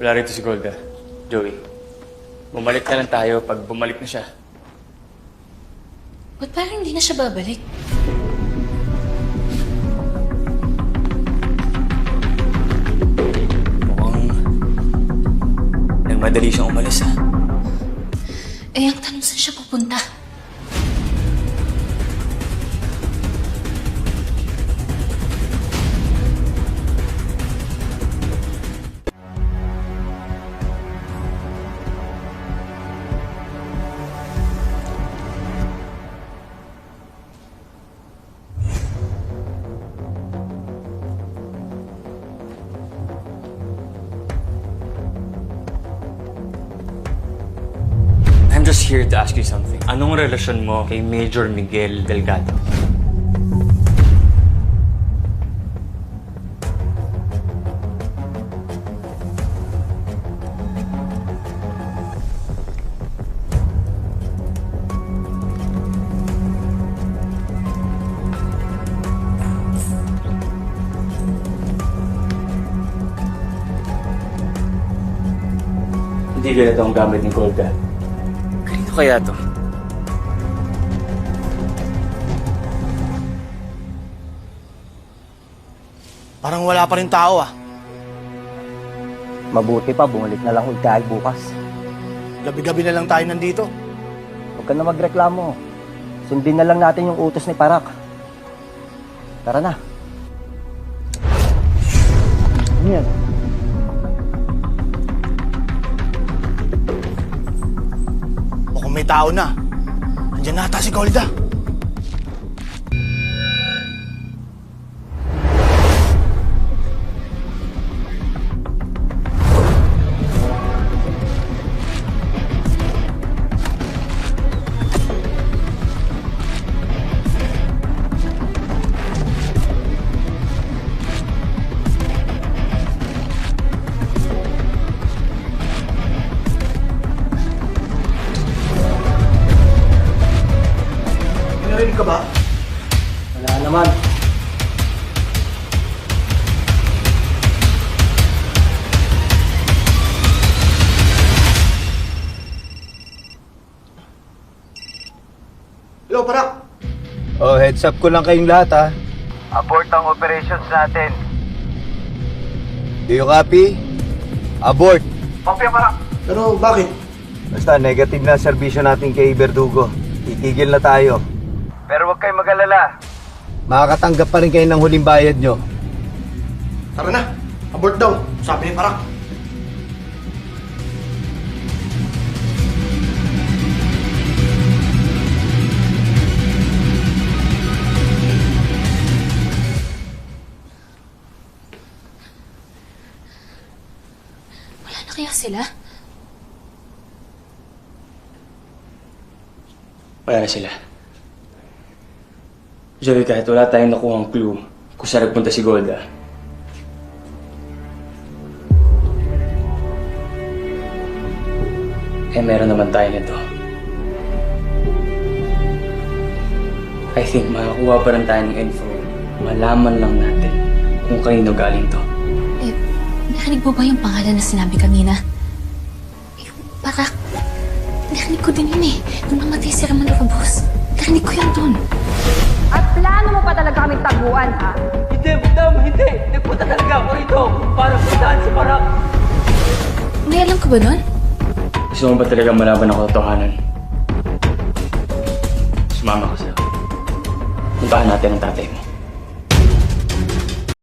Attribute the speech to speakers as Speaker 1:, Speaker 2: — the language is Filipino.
Speaker 1: Wala rito si Golda. Joey, bumalik na lang tayo pag bumalik na siya.
Speaker 2: Ba't parang hindi na siya babalik?
Speaker 1: Mukhang nagmadali siyang umalis, ha?
Speaker 2: Eh, ang tanong saan siya pupunta?
Speaker 1: I'm just here to ask you something. Anong relasyon mo kay Major Miguel Delgado? Hindi ganito ang gamit ni Golda. Kanino kaya to?
Speaker 3: Parang wala pa rin tao ah.
Speaker 4: Mabuti pa, bumalik na lang ulit tayo bukas.
Speaker 3: Gabi-gabi na lang tayo nandito.
Speaker 4: Huwag ka na magreklamo. Sundin na lang natin yung utos ni Parak. Tara na. Ano yan?
Speaker 3: Mukhang may tao na. Andiyan na ata si Golda. Narinig ka ba?
Speaker 4: Wala naman.
Speaker 3: Hello, Parak.
Speaker 5: Oh, heads up ko lang kayong lahat ha. Abort ang operations natin. Do you copy? Abort.
Speaker 3: Kopya, Parak. Pero bakit?
Speaker 5: Basta negative na serbisyo natin kay Verdugo. Titigil na tayo. Pero huwag kayong mag-alala. Makakatanggap pa rin kayo ng huling bayad nyo.
Speaker 3: Tara na. Abort daw. Sabi ni Parak.
Speaker 2: Wala na kaya sila?
Speaker 1: Wala na sila. Joey, kahit wala tayong nakuhang clue kung saan nagpunta si Golda, eh meron naman tayo nito. I think makakuha pa rin tayo ng info. Malaman lang natin kung kanino galing to.
Speaker 2: Eh, narinig mo ba yung pangalan na sinabi kanina? Eh, Parak, narinig ko din yun eh. Nung namatay si Ramon Robos. Narinig ko yun dun.
Speaker 6: At plano mo pa talaga kaming taguan, ha?
Speaker 7: Hindi, madam, hindi. Nagpunta talaga ako rito para puntahan si Parak.
Speaker 2: May alam ka ba nun?
Speaker 1: Gusto mo ba talaga malaman ang katotohanan? Sumama ka sa... Puntahan natin ang tatay mo.